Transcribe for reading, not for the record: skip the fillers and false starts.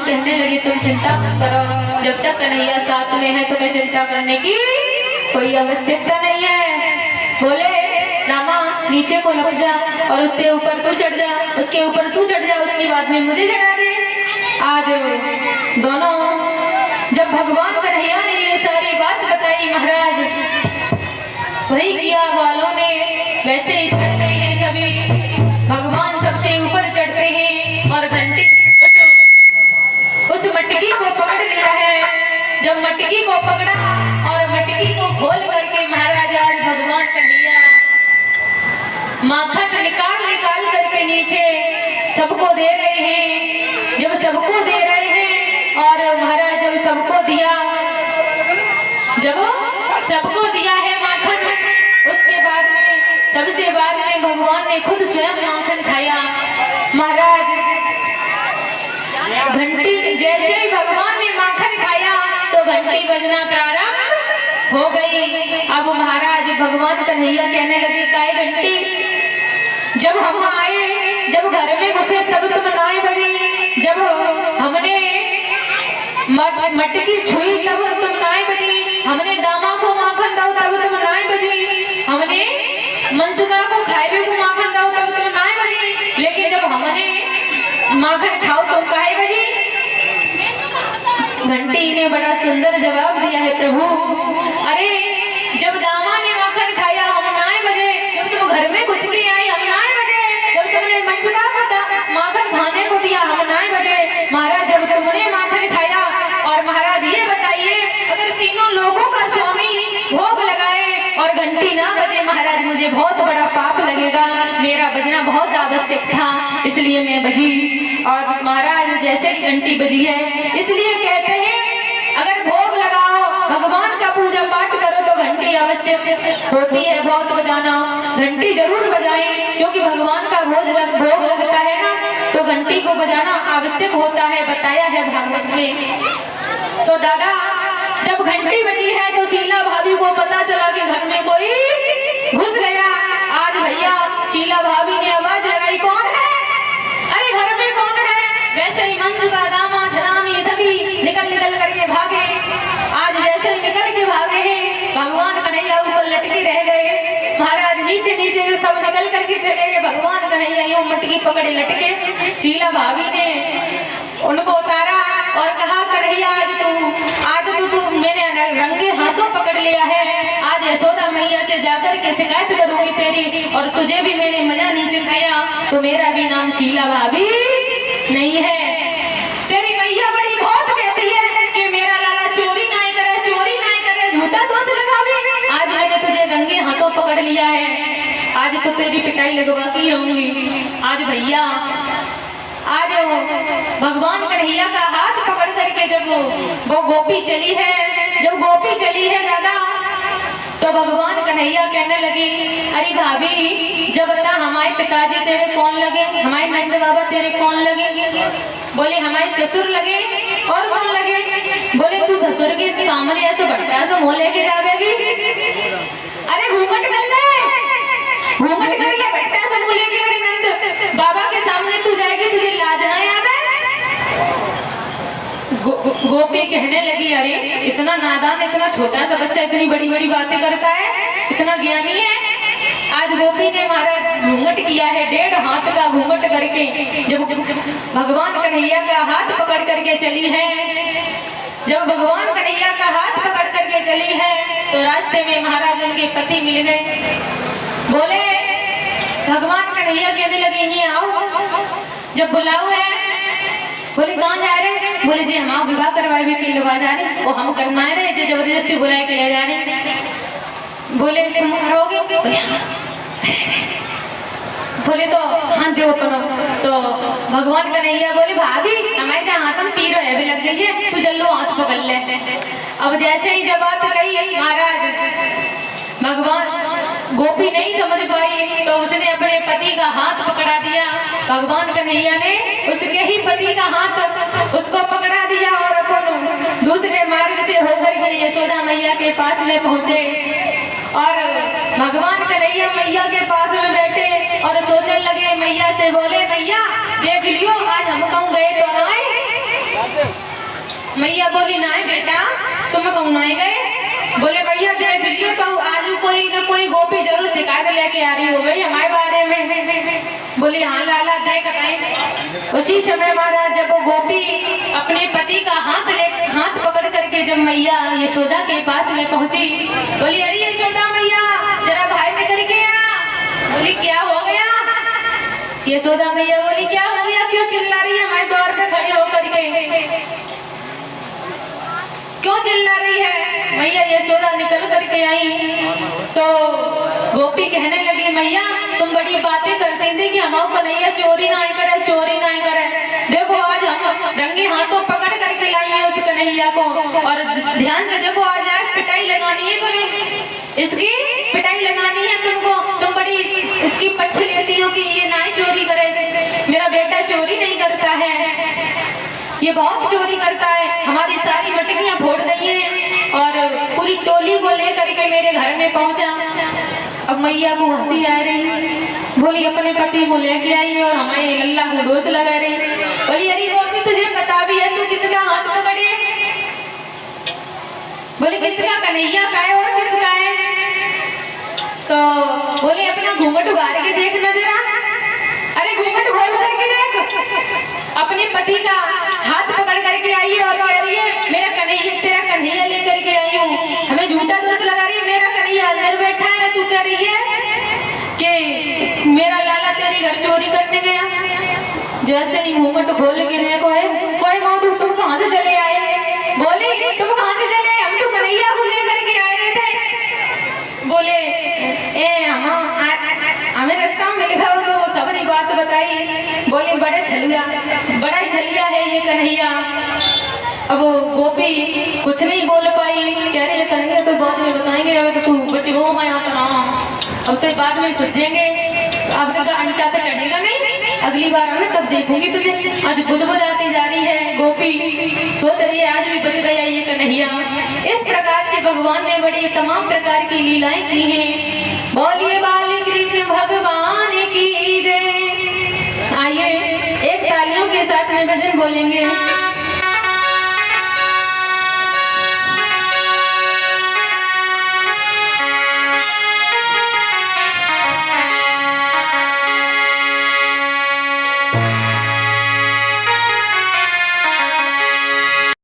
कहने लगी तुम चिंता मत करो, जब तक कन्हैया साथ में है तुम्हें चिंता करने की कोई आवश्यकता नहीं है। बोले रामा नीचे को लग जा और उससे ऊपर तू चढ़ जा, उसके ऊपर तू चढ़ जा, उसके बाद में मुझे चढ़ा दे। आज दोनों जब भगवान कन्हैया ने ये सारी बात बताई महाराज, वही किया वालों ने वैसे ही चढ़ गए हैं सभी। भगवान सबसे ऊपर चढ़ते हैं और घंटी उस मटकी को पकड़ लिया है। जब मटकी को पकड़ा और मटकी को खोल करके महाराज आज भगवान कन्हैया माखन निकाल निकाल करके नीचे सबको दे रहे हैं। जब सबको दे रहे हैं और महाराज जब सबको दिया, जब सबको दिया है माखन, उसके बाद में सबसे बाद में भगवान ने खुद स्वयं माखन खाया। महाराज घंटी जैसे ही भगवान ने माखन खाया तो घंटी बजना प्रारंभ हो गई। अब महाराज भगवान कन्हैया कहने लगे काय घंटी, जब हम आए, जब घर में घुसे तब तुम नाई बजी, जब हमने मटकी छुई तब तुम नाई बजी, हमने दामा को माखन दाओ तब तुम नाई बजी, हमने मनसुखा को खाए को माखन दाओ तब तुम नाई बजी, लेकिन जब हमने माखन खाओ तुम काहे बजी। घंटी ने बड़ा सुंदर जवाब दिया है प्रभु, अरे जब दामा ने माखन खाया हम नाई बजे, जब तुम घर में घुस के आई हम नाई बजे, जब तुमने मनसुखा को माखन खाने को दिया हम नाई बजे। महाराज जब तुमने माखन खाया, और महाराज ये बताइए अगर तीनों लोगों का स्वामी भोग लगाए और घंटी ना बजे महाराज मुझे बहुत बड़ा पाप लगेगा, मेरा बजना बहुत आवश्यक था इसलिए मैं बजी। और महाराज जैसे ही घंटी बजी है, इसलिए कहते हैं अगर भोग लगाओ भगवान का पूजा पाठ करो तो घंटी आवश्यक होती है बहुत बजाना, घंटी जरूर बजाएं क्योंकि भगवान का भोग लगता है ना, तो घंटी को बजाना आवश्यक होता है, बताया है भागवत में। तो दादा जब घंटी बजी है तो शीला भाभी को पता चला कि घर में कोई घुस गया। आज भैया शीला भाभी ने आवाज लगाई कौन है, अरे घर में कौन है। वैसे ही मनसुखा दामा छदामी सभी निकल करके भागे। आज जैसे ही निकल के भागे हैं भगवान कन्हैया ऊपर लटके रह गए। महाराज नीचे नीचे से सब निकल करके चले गए, भगवान कन्हैया यूं मटकी पकड़े लटके। शीला भाभी ने उनको उतारा और कहा कन्हैया आज तू मैंने रंगे हाथों पकड़ लिया है, आज यशोदा मैया से जाकर के शिकायत करूंगी तेरी, और तुझे भी मैंने मजा नहीं सिखाया तो मेरा भी नाम शीला भाभी नहीं है। तेरी मैया बड़ी बहुत कहती है कि मेरा लाला चोरी नहीं करे झूठा दोष लगावे। आज मैंने तुझे रंगे हाथों पकड़ लिया है, आज तो तेरी पिटाई लगवा के रहूंगी। आज भैया आज भगवान कन्हैया का हाथ पकड़ करके जब वो गोपी चली है दादा, तो भगवान कन्हैया कहने लगी अरे भाभी जब बता हमारे पिताजी तेरे कौन लगे, हमारे नंद बाबा तेरे कौन लगे। बोले हमारे ससुर लगे, और कौन लगे। बोले तू ससुर के सामने ऐसे बढ़ता है मुँह लेके जावेगी, अरे घूंघट कर ले बढ़ता है मुँह लेके मेरे नंद बाबा के सामने तू जाएगी, तुझे लाज ना आवे। गोपी कहने लगी अरे इतना नादान, इतना छोटा सा बच्चा इतनी बड़ी बड़ी बातें करता है, इतना ज्ञानी है। आज गोपी ने महाराज घूंघट किया है, 1.5 हाथ का घूंघट करके जब भगवान कन्हैया का हाथ पकड़ करके चली है, जब भगवान कन्हैया का हाथ पकड़ करके चली है तो रास्ते में महाराज उनके पति मिल गए। बोले भगवान कन्हैया कहने लगे ये आओ, जब बुलाओ है। बोले कहाँ जा रहे। बोले जी हम विवाह करवाए भी के लगा जा रहे, वो हम करना रहे जो जबरदस्ती बुलाए के ले जा रहे। बोले तुम करोगे। बोले तो हाँ दो तो भगवान कन्हैया बोले भाभी हमारे जहाँ हाथ पी रहे भी लग गई है, तू चल लो हाथ पकड़ ले। अब जैसे ही जब बात कही महाराज भगवान गोपी नहीं समझ पाई तो उसने अपने पति का हाथ पकड़ा दिया। भगवान कन्हैया ने उसके ही पति का हाथ उसको पकड़ा दिया और अपन दूसरे मार्ग से होकर के यशोदा मैया के पास में पहुंचे। और भगवान कन्हैया मैया के पास में बैठे और सोचने लगे, मैया से बोले मैया देख लियो आज हम कहूँ गए तो ना मैया बोली ना बेटा तुम कहूँ ना गए। बोले भैया देख लियो तो आज कोई न कोई गोपी जरूर शिकायत लेके आ रही हो भाई हमारे बारे में। बोली हाँ लाला देख भाई। उसी समय महाराज जब वो गोपी अपने पति का हाथ पकड़ करके जब मैया यशोदा के पास में पहुंची, बोली अरे यशोदा मैया जरा बाहर निकल के आ। बोली क्या हो गया? यशोदा मैया बोली क्या हो गया, क्यों चिल्ला रही है हमारे द्वार पे खड़े होकर के, क्यों चिल्ला रही है? मैया यशोदा निकल करके आई तो गोपी कहने लगी मैया तुम बड़ी बातें करते थे कि हमारे कन्हैया चोरी ना करे, चोरी ना करे। देखो आज हम रंगे हाथों पकड़ करके लाई है उस कन्हैया को, और ध्यान से देखो आज पिटाई लगानी है तुम्हें, इसकी पिटाई लगानी है तुमको। तुम बड़ी इसकी पक्ष लेती हो कि ये ना चोरी करे, मेरा बेटा चोरी नहीं करता है, ये बहुत चोरी करता है, हमारी सारी मटकियां फोड़ दी है और पूरी टोली को लेकर के मेरे घर में पहुंचा। अब मैया को हंसी आ रही, बोली अपने पति को लेके आई और हमारे लल्ला को दोष लगा रही। बोली अरे गोपी तुझे पता भी है तू किसका हाथ पकड़े? बोली किसका? कन्हैया का है और किसका है? तो बोले अपना घूंघट उगार के देख न जरा। अरे घूंघट खोल करके देख, अपने पति का हाथ पकड़ करके आई है और कह रही है मेरा कन्हैया, तेरा कन्हैया लेकर के आई हूँ। हमें झूठा दोष लगा रही है, मेरा कन्हैया अंदर बैठा है, तू कह रही है कि मेरा लाला तेरे घर चोरी करने गया। जैसे ही घूंघट खोल के देखो है कोई मौजूद, तुम कहाँ से चले आए? बोले तुम कहाँ से चले आए? हम तो कन्हैया को लेकर के आ रहे थे। बोले हमें रास्ता में लिखा हो तो सबरी बात बताई। बोले बड़ा छलिया है ये कन्हैया। अब गोपी कुछ नहीं बोल पाई, कह रही है कन्हैया तो बाद में बताएंगे, अब तो तू बच गो मैं आता ना, अब तो बाद में सूझेंगे, अब तो अंटा पे चढ़ेगा नहीं, अगली बार मैं तब देखूंगी तुझे। आज बुलबुल आती जा रही है गोपी, सोच रही है आज भी बच गया ये कन्हैया। इस प्रकार से भगवान ने बड़ी तमाम प्रकार की लीलाएं की हैं। बोलिए बाल कृष्ण भगवान की जय। आइए एक तालियों के साथ में भजन बोलेंगे।